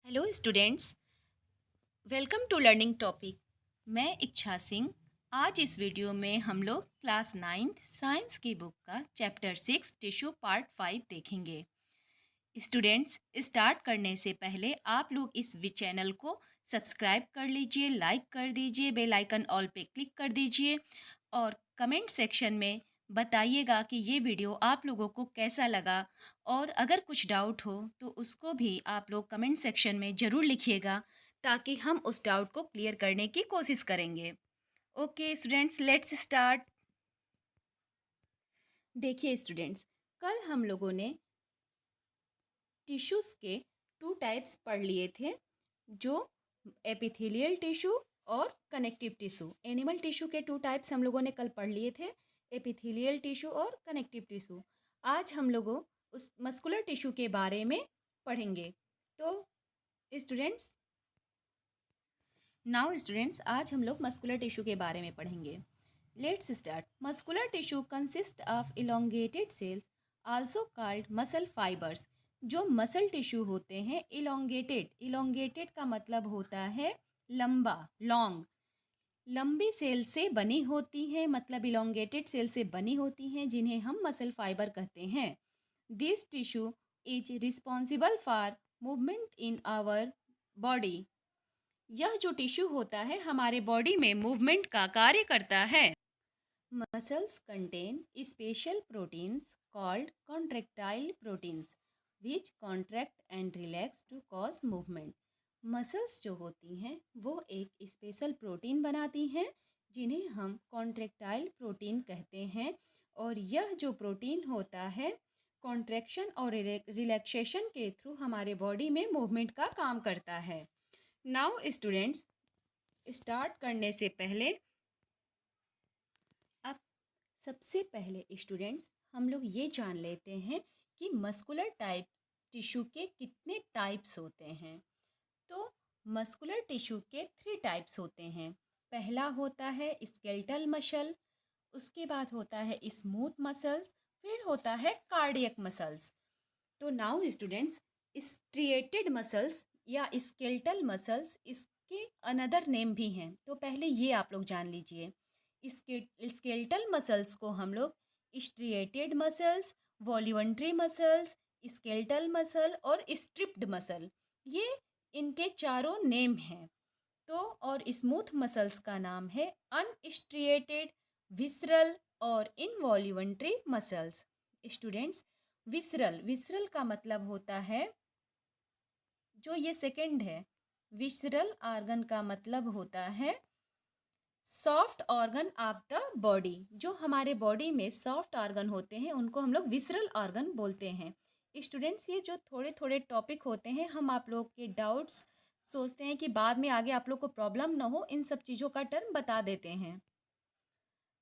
Hello students, welcome to learning topic. मैं इच्छा सिंह। आज इस वीडियो में हम लोग क्लास 9th साइंस की बुक का चैप्टर 6 टिश्यू पार्ट 5 देखेंगे। स्टूडेंट्स, स्टार्ट करने से पहले आप लोग इस चैनल को सब्सक्राइब कर लीजिए, लाइक कर दीजिए, बेल आइकन ऑल पे क्लिक कर दीजिए और कमेंट सेक्शन में बताइएगा कि ये वीडियो आप लोगों को कैसा लगा। और अगर कुछ डाउट हो तो उसको भी आप लोग कमेंट सेक्शन में ज़रूर लिखिएगा ताकि हम उस डाउट को क्लियर करने की कोशिश करेंगे। Okay students, let's start. देखिए स्टूडेंट्स, कल हम लोगों ने टिश्यूज़ के टू टाइप्स पढ़ लिए थे, जो एपिथेलियल टिश्यू और कनेक्टिव टिश्यू। एनिमल टिश्यू के टू टाइप्स हम लोगों ने कल पढ़ लिए थे, एपिथेलियल टिश्यू और कनेक्टिव टिश्यू। आज हम लोगों उस मस्कुलर टिश्यू के बारे में पढ़ेंगे। तो स्टूडेंट्स आज हम लोग मस्कुलर टिश्यू के बारे में पढ़ेंगे। Let's start. Muscular tissue consist of elongated sales also called muscle fibres. जो मसल टिश्यू होते हैं इलोंगेटेड का मतलब होता है लंबा, लॉन्ग, लंबी सेल से बनी होती हैं, मतलब इलोंगेटेड सेल से बनी होती हैं, जिन्हें हम मसल फाइबर कहते हैं। This tissue is responsible for movement in our body. यह जो टिश्यू होता है हमारे बॉडी में मूवमेंट का कार्य करता है। Muscles contain special proteins called contractile proteins which contract and relax to cause movement. Muscles जो होती हैं वो एक स्पेशल प्रोटीन बनाती हैं जिन्हें हम कॉन्ट्रैक्टाइल प्रोटीन कहते हैं, और यह जो प्रोटीन होता है कॉन्ट्रैक्शन और रिलैक्सेशन के थ्रू हमारे बॉडी में मूवमेंट का काम करता है। नाउ स्टूडेंट्स, स्टार्ट करने से पहले अब सबसे पहले स्टूडेंट्स हम लोग ये जान लेते हैं कि मस्कुलर टाइप टिश्यू के कितने टाइप्स होते हैं। तो मस्कुलर टिश्यू के 3 टाइप्स होते हैं। पहला होता है स्केलेटल मसल, उसके बाद होता है स्मूथ मसल्स, फिर होता है कार्डियक मसल्स। तो नाउ स्टूडेंट्स, स्ट्रिएटेड मसल्स या स्केलेटल मसल्स इसके अनदर नेम भी हैं, तो पहले ये आप लोग जान लीजिए। स्केलेटल मसल्स को हम लोग striated muscles, voluntary muscles, skeletal muscle और स्ट्रिप्ड मसल, ये इनके चारों नेम हैं। तो और स्मूथ मसल्स का नाम है अनस्ट्रिएटेड, विसरल और इनवॉल्यूंट्री मसल्स। स्टूडेंट्स, विसरल का मतलब होता है, जो ये सेकंड है, विसरल ऑर्गन का मतलब होता है soft organ of the body. जो हमारे बॉडी में सॉफ्ट ऑर्गन होते हैं उनको हम लोग विसरल ऑर्गन बोलते हैं। स्टूडेंट्स, ये जो थोड़े थोड़े टॉपिक होते हैं, हम आप लोग के डाउट्स सोचते हैं कि बाद में आगे आप लोग को प्रॉब्लम ना हो, इन सब चीज़ों का टर्म बता देते हैं।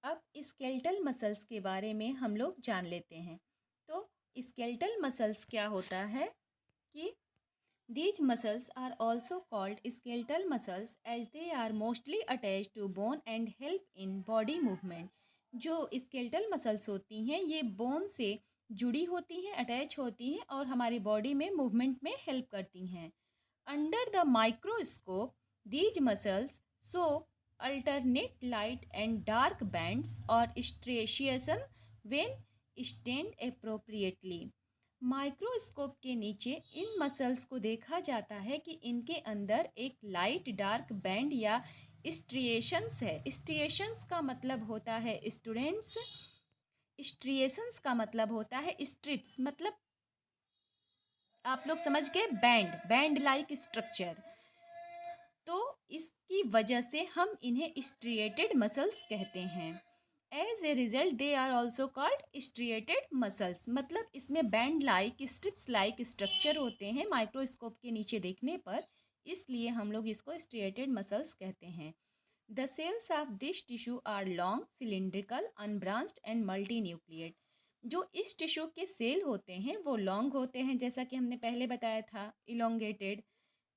अब स्केलेटल मसल्स के बारे में हम लोग जान लेते हैं। तो स्केलेटल मसल्स क्या होता है कि these muscles are also called skeletal muscles as they are mostly attached to bone and help in body movement। जो skeletal muscles होती हैं ये बोन से जुड़ी होती हैं, अटैच होती हैं और हमारी बॉडी में मूवमेंट में हेल्प करती हैं। Under the microscope these muscles show alternate light and dark bands or striation when stained appropriately। Microscope के नीचे इन मसल्स को देखा जाता है कि इनके अंदर एक लाइट डार्क बैंड या स्ट्रिएशंस है। स्ट्रिएशंस का मतलब होता है स्टूडेंट्स, स्ट्रिएशंस का मतलब होता है स्ट्रिप्स, मतलब आप लोग समझ गए, बैंड लाइक स्ट्रक्चर। तो इसकी वजह से हम इन्हें स्ट्रिएटेड मसल्स कहते हैं। As a result they are also called striated muscles, मतलब इसमें band like strips like structure होते हैं माइक्रोस्कोप के नीचे देखने पर, इसलिए हम लोग इसको स्ट्रिएटेड मसल्स कहते हैं। The cells of this tissue are long, cylindrical, unbranched and multi nucleate. जो इस टिश्यू के सेल होते हैं वो लॉन्ग होते हैं, जैसा कि हमने पहले बताया था, इलोंगेटेड।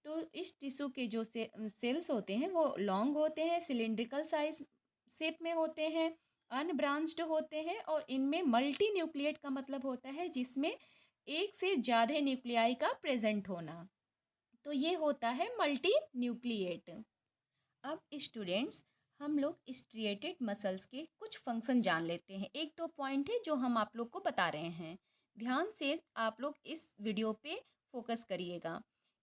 तो इस टिश्यू के जो सेल्स होते हैं वो लॉन्ग होते हैं, सिलिंड्रिकल साइज शेप में होते हैं, अनब्रांच्ड होते हैं और इनमें मल्टी न्यूक्लिएट का मतलब होता है जिसमें एक से ज़्यादा न्यूक्लियाई का प्रेजेंट होना। तो ये होता है मल्टी न्यूक्लिएट। अब स्टूडेंट्स, हम लोग स्ट्रिएटेड मसल्स के कुछ फंक्शन जान लेते हैं। एक दो पॉइंट है जो हम आप लोग को बता रहे हैं, ध्यान से आप लोग इस वीडियो पे फोकस करिएगा।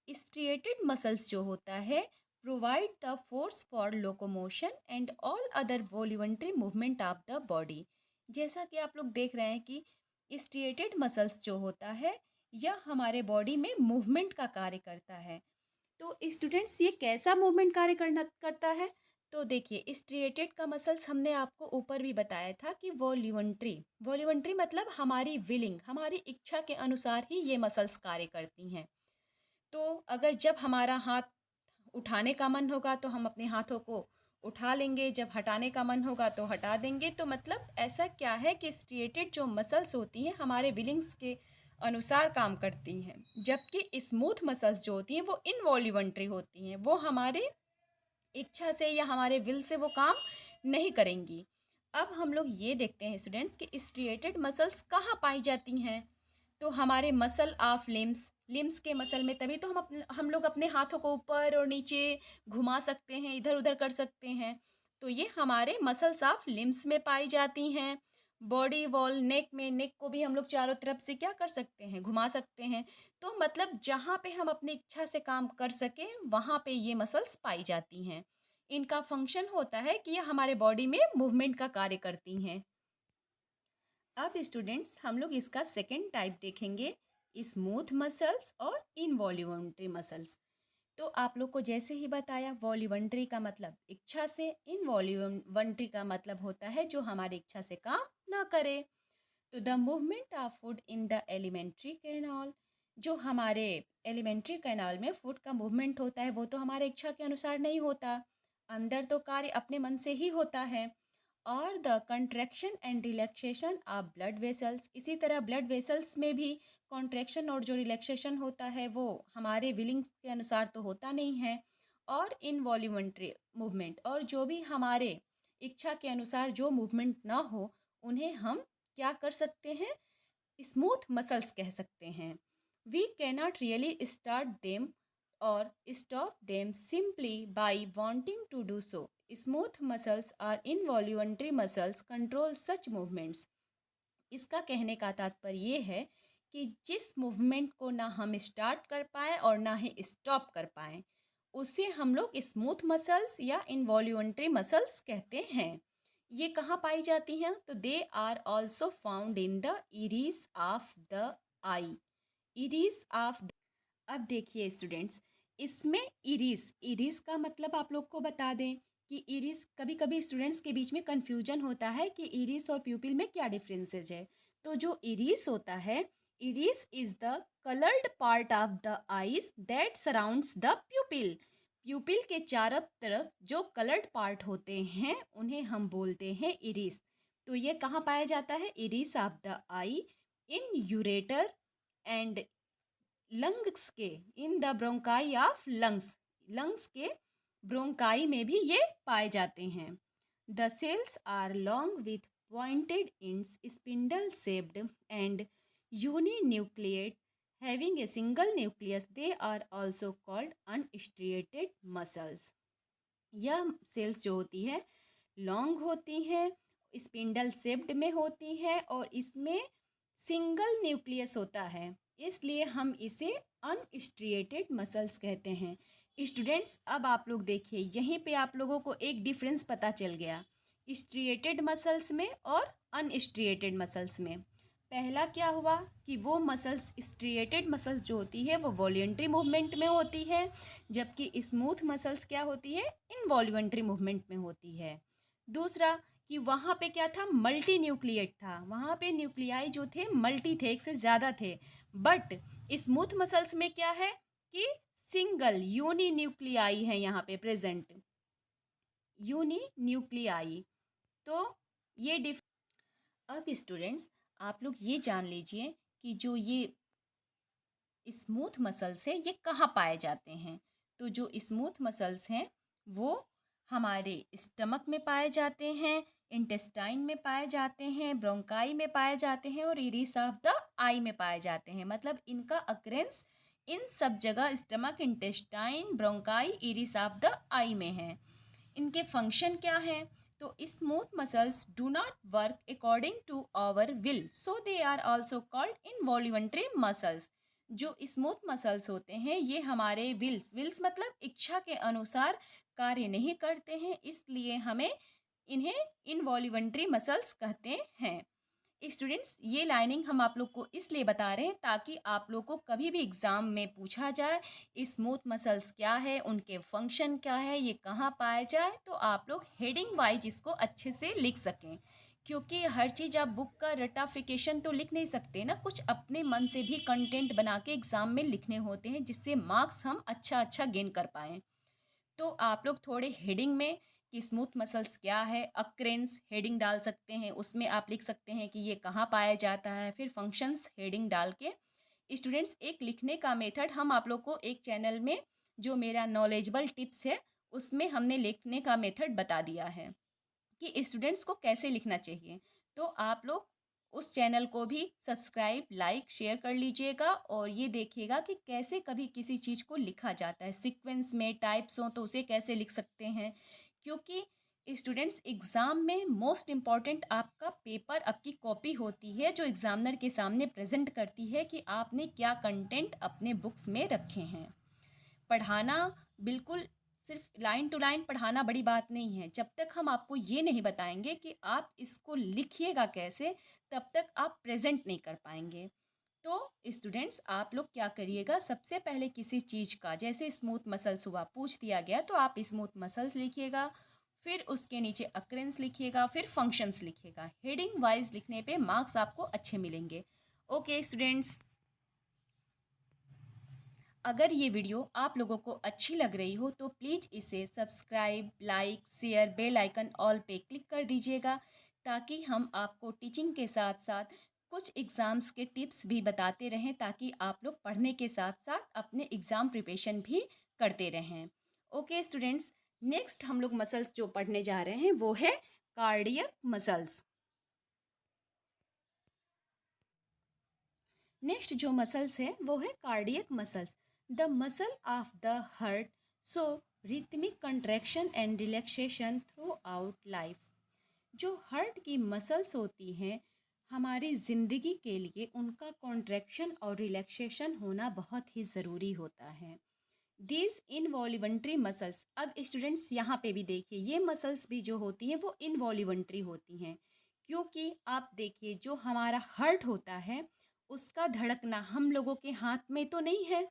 स्ट्रिएटेड मसल्स जो होता है provide the force for locomotion and all other voluntary movement of the body. जैसा कि आप लोग देख रहे हैं कि स्ट्रिएटेड मसल्स जो होता है यह हमारे बॉडी में मूवमेंट का कार्य करता है। तो स्टूडेंट्स, ये कैसा मूवमेंट कार्य करना करता है? तो देखिए, स्ट्रिएटेड का मसल्स हमने आपको ऊपर भी बताया था कि वॉल्यूंट्री, वॉल्यूंट्री मतलब हमारी विलिंग, हमारी इच्छा के अनुसार ही ये मसल्स कार्य करती हैं। तो अगर जब हमारा हाथ उठाने का मन होगा तो हम अपने हाथों को उठा लेंगे, जब हटाने का मन होगा तो हटा देंगे। तो मतलब ऐसा क्या है कि स्ट्रिएटेड जो मसल्स होती हैं हमारे विलिंग्स के अनुसार काम करती हैं, जबकि स्मूथ मसल्स जो होती हैं वो इनवॉल्यूंट्री होती हैं, वो हमारे इच्छा से या हमारे विल से वो काम नहीं करेंगी। अब हम लोग ये देखते हैं स्टूडेंट्स कि स्ट्रिएटेड मसल्स कहाँ पाई जाती हैं। तो हमारे मसल ऑफ लिम्स, लिम्स के मसल में, तभी तो हम लोग अपने हाथों को ऊपर और नीचे घुमा सकते हैं, इधर उधर कर सकते हैं। तो ये हमारे मसल्स ऑफ लिम्स में पाई जाती हैं। बॉडी वॉल, नेक में, नेक को भी हम लोग चारों तरफ से क्या कर सकते हैं, घुमा सकते हैं। तो मतलब जहाँ पे हम अपनी इच्छा से काम कर सकें वहाँ पे ये मसल्स पाई जाती हैं। इनका फंक्शन होता है कि ये हमारे बॉडी में मूवमेंट का कार्य करती हैं। अब स्टूडेंट्स, हम लोग इसका सेकेंड टाइप देखेंगे, smooth muscles or involuntary muscles. तो आप लोग को जैसे ही बताया, वॉल्यूंट्री का मतलब इच्छा से, इनवॉल्यूंट्री का मतलब होता है जो हमारी इच्छा से काम ना करे। तो the movement of food in the alimentary canal, जो हमारे एलिमेंट्री कैनाल में फूड का मूवमेंट होता है वो तो हमारे इच्छा के अनुसार नहीं होता, अंदर तो कार्य अपने मन से ही होता है। और the contraction and relaxation of blood vessels, इसी तरह ब्लड वेसल्स में भी कॉन्ट्रैक्शन और जो रिलैक्सेशन होता है वो हमारे विलिंग्स के अनुसार तो होता नहीं है। और इनवॉल्यूंट्री मूवमेंट, और जो भी हमारे इच्छा के अनुसार जो मूवमेंट ना हो उन्हें हम क्या कर सकते हैं, स्मूथ मसल्स कह सकते हैं। We cannot really start them or stop them simply by wanting to do so. Smooth muscles or involuntary muscles control such movements. इसका कहने का तात्पर्य ये है कि जिस मूवमेंट को ना हम स्टार्ट कर पाए और ना ही स्टॉप कर पाए उसे हम लोग स्मूथ मसल्स या इनवॉल्यूंट्री मसल्स कहते हैं। ये कहाँ पाई जाती हैं? तो they are also found in the iris of the eye, iris of. अब देखिए स्टूडेंट्स, इसमें इरिस, इरिस का मतलब आप लोग को बता दें कि इरिस, कभी कभी स्टूडेंट्स के बीच में कंफ्यूजन होता है कि इरिस और प्यूपिल में क्या डिफरेंसेस है। तो जो इरिस होता है, iris is the coloured part of the eyes that surrounds the प्यूपिल। प्यूपिल के चारों तरफ जो कलर्ड पार्ट होते हैं उन्हें हम बोलते हैं इरिस। तो ये कहाँ पाया जाता है? Iris of the eye, in ureter and lungs के, in the bronchi of lungs, lungs के ब्रोंकाई में भी ये पाए जाते हैं। The cells are long with pointed ends, spindle shaped and uninucleate having a single nucleus, they are also called unstriated muscles. यह cells जो होती है लॉन्ग होती हैं, स्पिंडल शेप्ड में होती है और इसमें सिंगल न्यूक्लियस होता है, इसलिए हम इसे अनस्ट्रिएटेड मसल्स कहते हैं। स्टूडेंट्स, अब आप लोग देखिए, यहीं पे आप लोगों को एक डिफरेंस पता चल गया स्ट्रिएटेड मसल्स में और अनस्ट्रिएटेड मसल्स में। पहला क्या हुआ कि वो मसल्स, स्ट्रिएटेड मसल्स जो होती है वो वॉल्यूंट्री मूवमेंट में होती है, जबकि स्मूथ मसल्स क्या होती है, इनवॉल्यूंट्री मूवमेंट में होती है। दूसरा कि वहाँ पे क्या था, मल्टी न्यूक्लिएट था, वहाँ पे न्यूक्लियाई जो थे मल्टी थे, एक से ज़्यादा थे। बट स्मूथ मसल्स में क्या है कि सिंगल यूनी न्यूक्लियाई है यहाँ पे प्रेजेंट, यूनी न्यूक्लियाई। तो ये अब स्टूडेंट्स, आप लोग ये जान लीजिए कि जो ये स्मूथ मसल्स है ये कहाँ पाए जाते हैं। तो जो स्मूथ मसल्स हैं वो हमारे स्टमक में पाए जाते हैं, इंटेस्टाइन में पाए जाते हैं, ब्रोंकाई में पाए जाते हैं और इरिस ऑफ द आई में पाए जाते हैं। मतलब इनका अक्रेंस इन सब जगह stomach, intestine, bronchi, iris of the eye में है। इनके फंक्शन क्या है? तो smooth muscles do not work according to our will, so they are also called involuntary muscles. जो स्मूथ मसल्स होते हैं ये हमारे विल्स मतलब इच्छा के अनुसार कार्य नहीं करते हैं, इसलिए हमें इन्हें इनवॉल्यूंटरी मसल्स कहते हैं। स्टूडेंट्स, ये लाइनिंग हम आप लोग को इसलिए बता रहे हैं ताकि आप लोग को कभी भी एग्ज़ाम में पूछा जाए स्मूथ मसल्स क्या है, उनके फंक्शन क्या है, ये कहाँ पाए जाए, तो आप लोग हेडिंग वाइज इसको अच्छे से लिख सकें। क्योंकि हर चीज़ आप बुक का रटाफिकेशन तो लिख नहीं सकते ना, कुछ अपने मन से भी कंटेंट बना के एग्ज़ाम में लिखने होते हैं जिससे मार्क्स हम अच्छा गेन कर पाएँ। तो आप लोग थोड़े हेडिंग में कि स्मूथ मसल्स क्या है, अक्रेंस हेडिंग डाल सकते हैं, उसमें आप लिख सकते हैं कि ये कहाँ पाया जाता है, फिर फंक्शंस हेडिंग डाल के। स्टूडेंट्स, एक लिखने का मेथड हम आप लोग को एक चैनल में जो मेरा नॉलेजेबल टिप्स है उसमें हमने लिखने का मेथड बता दिया है कि स्टूडेंट्स को कैसे लिखना चाहिए। तो आप लोग उस चैनल को भी सब्सक्राइब, लाइक, शेयर कर लीजिएगा और ये देखिएगा कि कैसे कभी किसी चीज़ को लिखा जाता है, सीक्वेंस में टाइप्स हो तो उसे कैसे लिख सकते हैं। क्योंकि स्टूडेंट्स, एग्ज़ाम में मोस्ट इम्पॉर्टेंट आपका पेपर, आपकी कॉपी होती है जो एग्ज़ामिनर के सामने प्रेजेंट करती है कि आपने क्या कंटेंट अपने बुक्स में रखे हैं। पढ़ाना बिल्कुल सिर्फ लाइन टू लाइन पढ़ाना बड़ी बात नहीं है। जब तक हम आपको ये नहीं बताएंगे कि आप इसको लिखिएगा कैसे, तब तक आप प्रेजेंट नहीं कर पाएंगे। तो स्टूडेंट्स, आप लोग क्या करिएगा, सबसे पहले किसी चीज़ का जैसे स्मूथ मसल्स हुआ पूछ दिया गया तो आप स्मूथ मसल्स लिखिएगा, फिर उसके नीचे अक्रेंस लिखिएगा, फिर फंक्शंस लिखिएगा। हेडिंग वाइज लिखने पे मार्क्स आपको अच्छे मिलेंगे। ओके स्टूडेंट्स, अगर ये वीडियो आप लोगों को अच्छी लग रही हो तो प्लीज़ इसे subscribe, like, share, bell icon all पे क्लिक कर दीजिएगा ताकि हम आपको टीचिंग के साथ साथ कुछ एग्ज़ाम्स के टिप्स भी बताते रहें ताकि आप लोग पढ़ने के साथ साथ अपने एग्ज़ाम प्रिपरेशन भी करते रहें। ओके स्टूडेंट्स, नेक्स्ट हम लोग मसल्स जो पढ़ने जा रहे हैं वो है कार्डियक मसल्स। नेक्स्ट जो मसल्स है वो है cardiac muscles, the muscle of the heart, so rhythmic contraction and relaxation through out life. जो हार्ट की मसल्स होती हैं हमारी ज़िंदगी के लिए उनका कॉन्ट्रैक्शन और रिलैक्सेशन होना बहुत ही ज़रूरी होता है। दीज इनवॉल्यूंटरी मसल्स, अब स्टूडेंट्स यहाँ पे भी देखिए ये मसल्स भी जो होती हैं वो इनवॉल्यूंटरी होती हैं। क्योंकि आप देखिए जो हमारा हार्ट होता है उसका धड़कना हम लोगों के हाथ में तो नहीं है,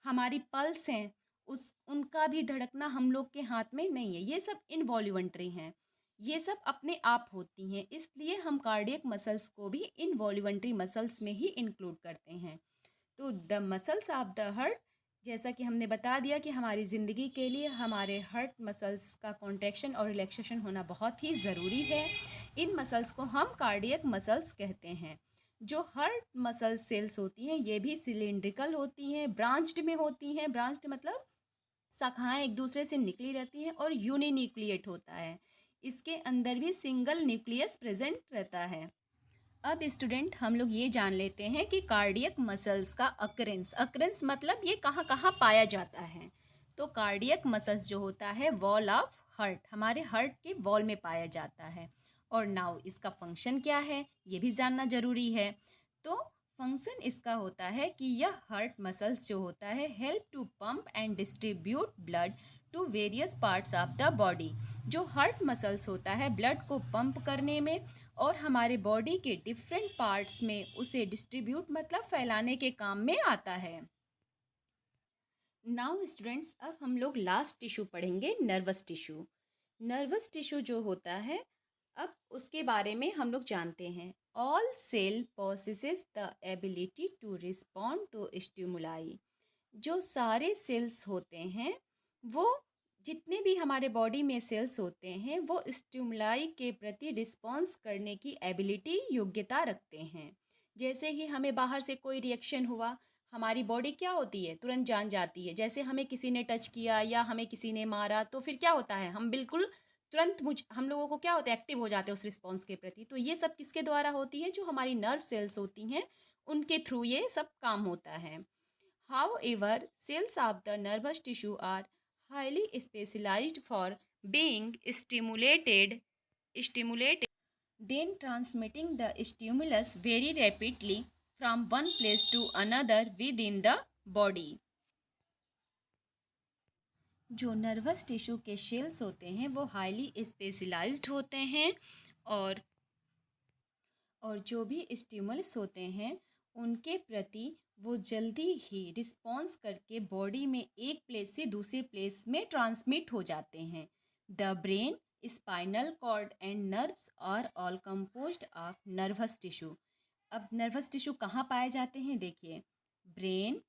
हमारी पल्स हैं उस उनका भी धड़कना हम लोग के हाथ में नहीं है, ये सब इनवॉल्यूंटरी हैं, ये सब अपने आप होती हैं, इसलिए हम कार्डियक मसल्स को भी इनवॉल्यूंटरी मसल्स में ही इंक्लूड करते हैं। तो the muscles of the heart, जैसा कि हमने बता दिया कि हमारी ज़िंदगी के लिए हमारे हार्ट मसल्स का कॉन्ट्रैक्शन और रिलैक्सेशन होना बहुत ही ज़रूरी है। इन मसल्स को हम कार्डियक मसल्स कहते हैं। जो हार्ट मसल सेल्स होती हैं ये भी सिलिंड्रिकल होती हैं, ब्रांच्ड में होती हैं, ब्रांच्ड मतलब शाखाएं एक दूसरे से निकली रहती हैं, और यूनिन्यूक्लिएट होता है, इसके अंदर भी सिंगल न्यूक्लियस प्रेजेंट रहता है। अब स्टूडेंट, हम लोग ये जान लेते हैं कि कार्डियक मसल्स का अकरेंस, अकरेंस मतलब ये कहाँ कहाँ पाया जाता है। तो कार्डियक मसल्स जो होता है वॉल ऑफ हार्ट, हमारे हार्ट के वॉल में पाया जाता है। और नाउ इसका फंक्शन क्या है ये भी जानना जरूरी है। तो फंक्शन इसका होता है कि यह हार्ट मसल्स जो होता है help to pump and distribute blood to various parts of the body. जो हार्ट मसल्स होता है ब्लड को पंप करने में और हमारे बॉडी के डिफरेंट पार्ट्स में उसे डिस्ट्रीब्यूट मतलब फैलाने के काम में आता है। नाउ स्टूडेंट्स, अब हम लोग लास्ट टिश्यू पढ़ेंगे, नर्वस टिश्यू। नर्वस टिश्यू जो होता है अब उसके बारे में हम लोग जानते हैं। All cell possesses the ability to respond to stimuli. जो सारे सेल्स होते हैं वो, जितने भी हमारे बॉडी में सेल्स होते हैं वो स्टिमुलाई के प्रति रिस्पॉन्स करने की एबिलिटी, योग्यता रखते हैं। जैसे ही हमें बाहर से कोई रिएक्शन हुआ हमारी बॉडी क्या होती है, तुरंत जान जाती है। जैसे हमें किसी ने टच किया या हमें किसी ने मारा तो फिर क्या होता है, हम बिल्कुल तुरंत हम लोगों को क्या होता है, एक्टिव हो जाते हैं उस रिस्पॉन्स के प्रति। तो ये सब किसके द्वारा होती है, जो हमारी नर्व सेल्स होती हैं उनके थ्रू ये सब काम होता है। However, cells of the nervous tissue are highly specialized for being stimulated, then transmitting the stimulus very rapidly from one place to another within the body. जो नर्वस टिश्यू के सेल्स होते हैं वो हाईली स्पेशलाइज्ड होते हैं और जो भी स्टिमुलस होते हैं उनके प्रति वो जल्दी ही रिस्पॉन्स करके बॉडी में एक प्लेस से दूसरे प्लेस में ट्रांसमिट हो जाते हैं. The brain, spinal cord and nerves are all composed of nervous tissue. अब नर्वस टिश्यू कहाँ पाए जाते हैं? देखिए, brain,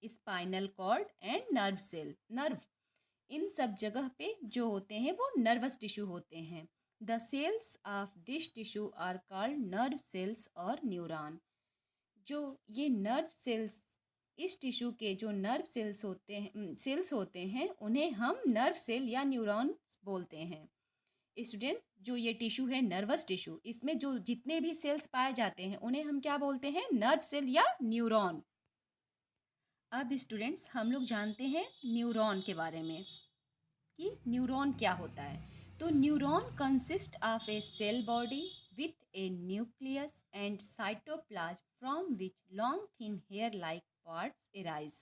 spinal cord and nerve इन सब जगह पे जो होते हैं वो नर्वस टिश्यू होते हैं. The cells of this tissue are called nerve cells और न्यूरॉन. जो ये नर्व सेल्स, इस टिश्यू के जो नर्व सेल्स होते हैं उन्हें हम नर्व सेल या न्यूरॉन्स बोलते हैं. स्टूडेंट्स, जो ये टिश्यू है नर्वस टिश्यू, इसमें जो जितने भी सेल्स पाए जाते हैं उन्हें हम क्या बोलते हैं? नर्व सेल या न्यूरॉन. अब स्टूडेंट्स हम लोग जानते हैं न्यूरॉन के बारे में कि न्यूरॉन क्या होता है. तो neuron consist of a cell body with a nucleus and cytoplasm from which long thin hair like parts arise.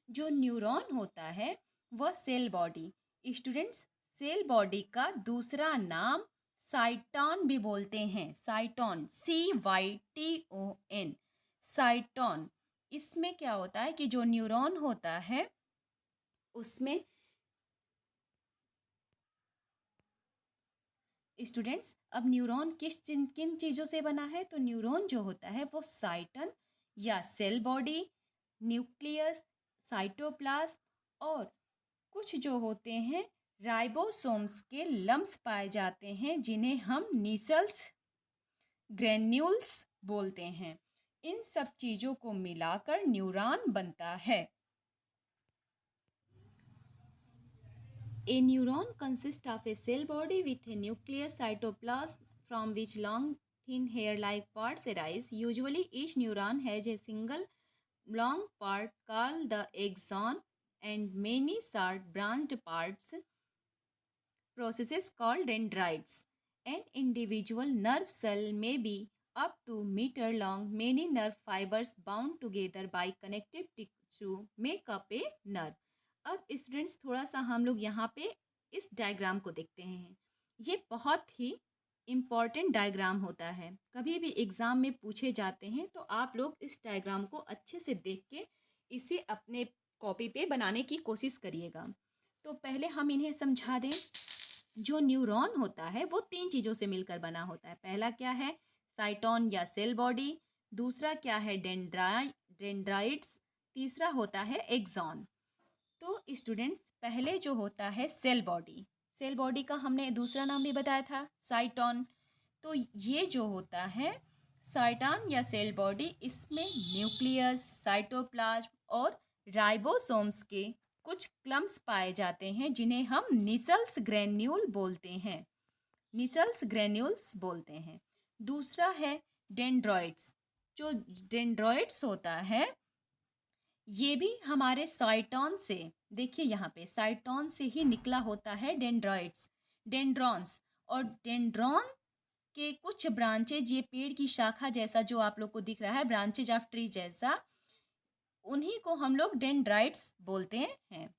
जो न्यूरॉन होता है वह cell body. Students, cell body का दूसरा नाम साइटॉन भी बोलते हैं. Cyton, CYTON, cyton. इसमें क्या होता है कि जो न्यूरॉन होता है उसमें स्टूडेंट्स, अब न्यूरॉन किन चीज़ों से बना है? तो न्यूरॉन जो होता है वो साइटन या सेल बॉडी, न्यूक्लियस, साइटोप्लाज्म और कुछ जो होते हैं राइबोसोम्स के लम्स पाए जाते हैं जिन्हें हम नीसल्स ग्रेन्यूल्स बोलते हैं. इन सब चीज़ों को मिलाकर न्यूरॉन बनता है. A neuron consists of a cell body with a nucleus, cytoplasm from which long thin hair-like parts arise. Usually each neuron has a single long part called the axon and many short branched parts, processes called dendrites. An individual nerve cell may be up to meter long. Many nerve fibers bound together by connective tissue make up a nerve. अब students थोड़ा सा हम लोग यहाँ पे इस diagram को देखते हैं. ये बहुत ही इम्पॉर्टेंट डायग्राम होता है. कभी भी एग्ज़ाम में पूछे जाते हैं तो आप लोग इस डायग्राम को अच्छे से देख के इसे अपने कॉपी पे बनाने की कोशिश करिएगा. तो पहले हम इन्हें समझा दें. जो न्यूरॉन होता है वो 3 चीज़ों से मिलकर बना होता है. पहला क्या है? साइटॉन या सेल बॉडी. दूसरा क्या है? डेंड्राइट्स. तीसरा होता है एक्सॉन. तो स्टूडेंट्स, पहले जो होता है सेल बॉडी, सेल बॉडी का हमने दूसरा नाम भी बताया था साइटॉन. तो ये जो होता है साइटॉन या सेल बॉडी, इसमें न्यूक्लियस, साइटोप्लाज्म और राइबोसोम्स के कुछ क्लम्स पाए जाते हैं जिन्हें हम निसल्स ग्रेन्यूल बोलते हैं. निसल्स ग्रेन्यूल्स बोलते हैं. दूसरा है डेंड्रॉइड्स. जो डेंड्रॉइड्स होता है ये भी हमारे साइटॉन से, देखिए यहाँ पे साइटॉन से ही निकला होता है डेंड्रॉइड्स, डेंड्रॉन्स. और डेंड्रॉन के कुछ ब्रांचेज, ये पेड़ की शाखा जैसा जो आप लोग को दिख रहा है, ब्रांचेज ऑफ ट्री जैसा, उन्हीं को हम लोग डेंड्राइट्स बोलते हैं.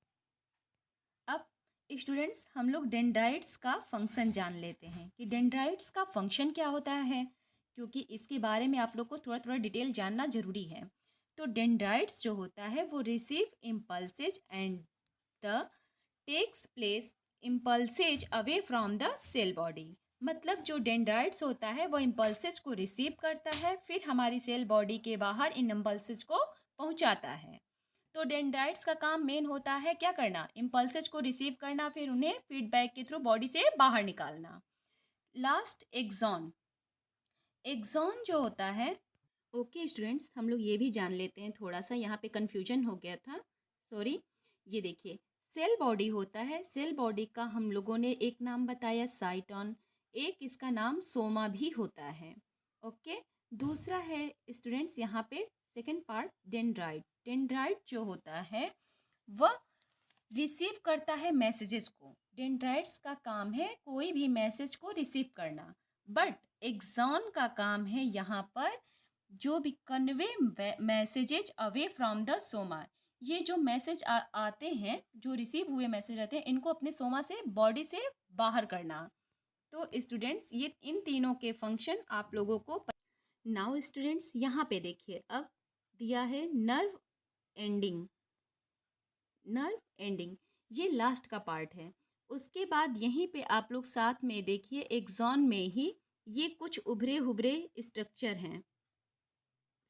अब स्टूडेंट्स, हम लोग डेंड्राइट्स का फंक्शन जान लेते हैं कि डेंड्राइट्स का फंक्शन क्या होता है, क्योंकि इसके बारे में आप लोग को थोड़ा थोड़ा डिटेल जानना जरूरी है. तो डेंड्राइट्स जो होता है वो receive impulses and the takes place impulses away from the cell body. मतलब जो डेंड्राइट्स होता है वो इम्पल्सेज को रिसीव करता है, फिर हमारी सेल बॉडी के बाहर इन इम्पल्सेज को पहुंचाता है. तो डेंड्राइट्स का काम मेन होता है क्या करना? इम्पल्सेज को रिसीव करना, फिर उन्हें फीडबैक के थ्रू बॉडी से बाहर निकालना. Last axon. एक्सॉन जो होता है, ओके स्टूडेंट्स, हम लोग ये भी जान लेते हैं. थोड़ा सा यहाँ पे कन्फ्यूजन हो गया था, सॉरी. ये देखिए, सेल बॉडी होता है. सेल बॉडी का हम लोगों ने एक नाम बताया साइटॉन, एक इसका नाम सोमा भी होता है. ओके. दूसरा है स्टूडेंट्स यहाँ पे सेकंड पार्ट डेंड्राइट। डेंड्राइट जो होता है वह रिसीव करता है मैसेजेस को। डेंड्राइट्स का काम है कोई भी मैसेज को रिसीव करना, बट एक्सॉन का काम है यहाँ पर जो भी convey messages away from the Soma. ये जो मैसेज आते हैं, जो रिसीव हुए मैसेज रहते हैं, इनको अपने सोमा से, बॉडी से बाहर करना। तो स्टूडेंट्स ये इन तीनों के फंक्शन आप लोगों को नाउ स्टूडेंट्स यहाँ पे देखिए, अब दिया है नर्व एंडिंग। नर्व एंडिंग ये लास्ट का पार्ट है। उसके बाद यहीं पे आप लोग साथ में देखिए एक्सॉन में ही ये कुछ उभरे हुभरे स्ट्रक्चर हैं,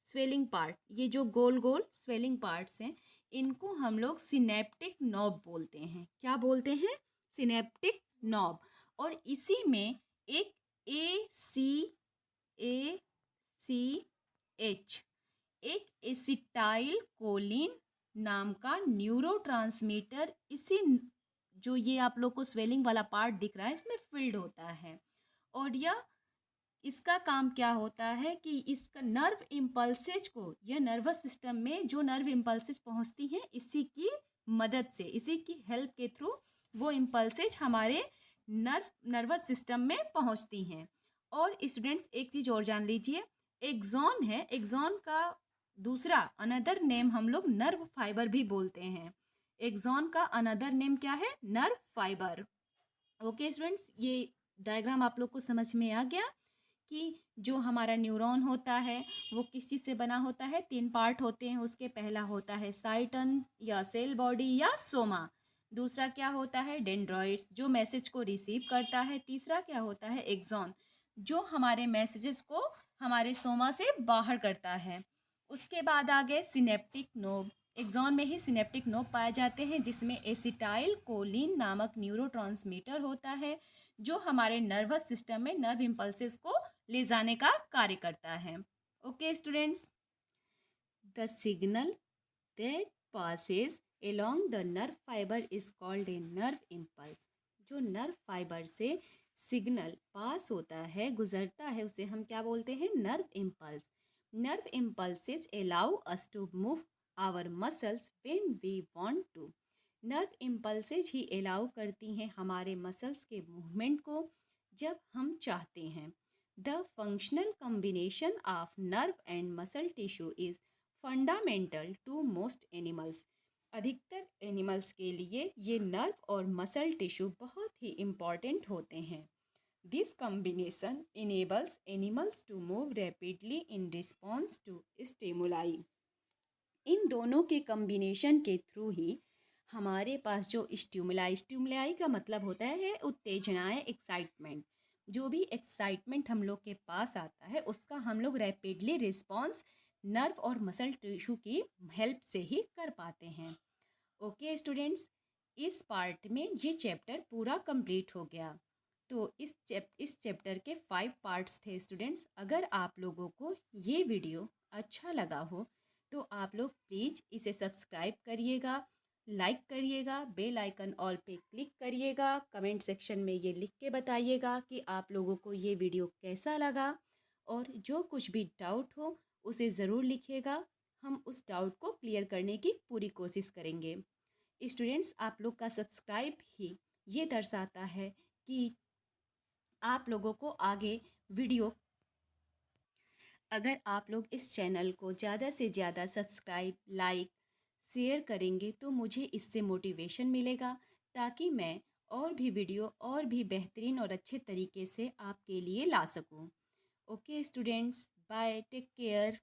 स्वेलिंग पार्ट। ये जो गोल गोल स्वेलिंग पार्ट्स हैं इनको हम लोग सिनेप्टिक नॉब बोलते हैं। क्या बोलते हैं? Synaptic knob. और इसी में एक ACH एक एसिटाइल कोलिन नाम का न्यूरोट्रांसमीटर इसी जो ये आप लोग को स्वेलिंग वाला पार्ट दिख रहा है इसमें फिल्ड होता है। और यह इसका काम क्या होता है कि इसका नर्व इम्पल्सेज को, यह नर्वस सिस्टम में जो नर्व इम्पल्सेज पहुंचती हैं इसी की मदद से, इसी की हेल्प के थ्रू वो इम्पल्सेज हमारे नर्वस सिस्टम में पहुंचती हैं। और स्टूडेंट्स एक चीज़ और जान लीजिए, एक्सॉन है, एक्सॉन का दूसरा अनदर नेम हम लोग नर्व फाइबर भी बोलते हैं। एक्सॉन का अनदर नेम क्या है? Nerve fibre. ओके स्टूडेंट्स, ये डायग्राम आप लोग को समझ में आ गया कि जो हमारा न्यूरॉन होता है वो किस चीज़ से बना होता है? 3 पार्ट होते हैं उसके। पहला होता है साइटन या सेल बॉडी या सोमा। दूसरा क्या होता है? डेंड्रॉइड्स जो मैसेज को रिसीव करता है। तीसरा क्या होता है? एक्सॉन जो हमारे मैसेजेस को हमारे सोमा से बाहर करता है। उसके बाद आ गए सिनेप्टिक नोब। एक्सॉन में ही सिनेप्टिक नोब पाए जाते हैं जिसमें एसिटाइल कोलिन नामक न्यूरोट्रांसमीटर होता है जो हमारे नर्वस सिस्टम में नर्व इम्पल्सेस को ले जाने का कार्य करता है। Okay students, the signal that passes along the nerve fiber is called a nerve impulse। जो नर्व फाइबर से सिग्नल पास होता है, गुजरता है, उसे हम क्या बोलते हैं? Nerve impulse. Nerve impulses allow us to move our muscles when we want to. Nerve impulses ही अलाउ करती हैं हमारे मसल्स के मूवमेंट को जब हम चाहते हैं। The functional combination of nerve and muscle tissue is fundamental to most animals. अधिकतर एनिमल्स के लिए ये नर्व और मसल टिश्यू बहुत ही इम्पॉर्टेंट होते हैं। This combination enables animals to move rapidly in response to stimuli. इन दोनों के कॉम्बिनेशन के थ्रू ही हमारे पास जो स्टिमुलाई का मतलब होता है उत्तेजनाएं, एक्साइटमेंट। जो भी एक्साइटमेंट हम लोग के पास आता है उसका हम लोग रैपिडली रिस्पॉन्स नर्व और मसल टिश्यू की हेल्प से ही कर पाते हैं। ओके स्टूडेंट्स, इस पार्ट में ये चैप्टर पूरा कंप्लीट हो गया। तो इस चैप्टर के 5 पार्ट्स थे स्टूडेंट्स। अगर आप लोगों को ये वीडियो अच्छा लगा हो तो आप लोग प्लीज़ इसे सब्सक्राइब करिएगा, लाइक करिएगा, बेल आइकन ऑल पे क्लिक करिएगा, कमेंट सेक्शन में ये लिख के बताइएगा कि आप लोगों को ये वीडियो कैसा लगा। और जो कुछ भी डाउट हो उसे ज़रूर लिखिएगा, हम उस डाउट को क्लियर करने की पूरी कोशिश करेंगे। स्टूडेंट्स, आप लोग का सब्सक्राइब ही ये दर्शाता है कि आप लोगों को आगे वीडियो, अगर आप लोग इस चैनल को ज़्यादा से ज़्यादा सब्सक्राइब, लाइक, शेयर करेंगे तो मुझे इससे मोटिवेशन मिलेगा ताकि मैं और भी वीडियो और भी बेहतरीन और अच्छे तरीके से आपके लिए ला सकूं। Okay students, bye, take care.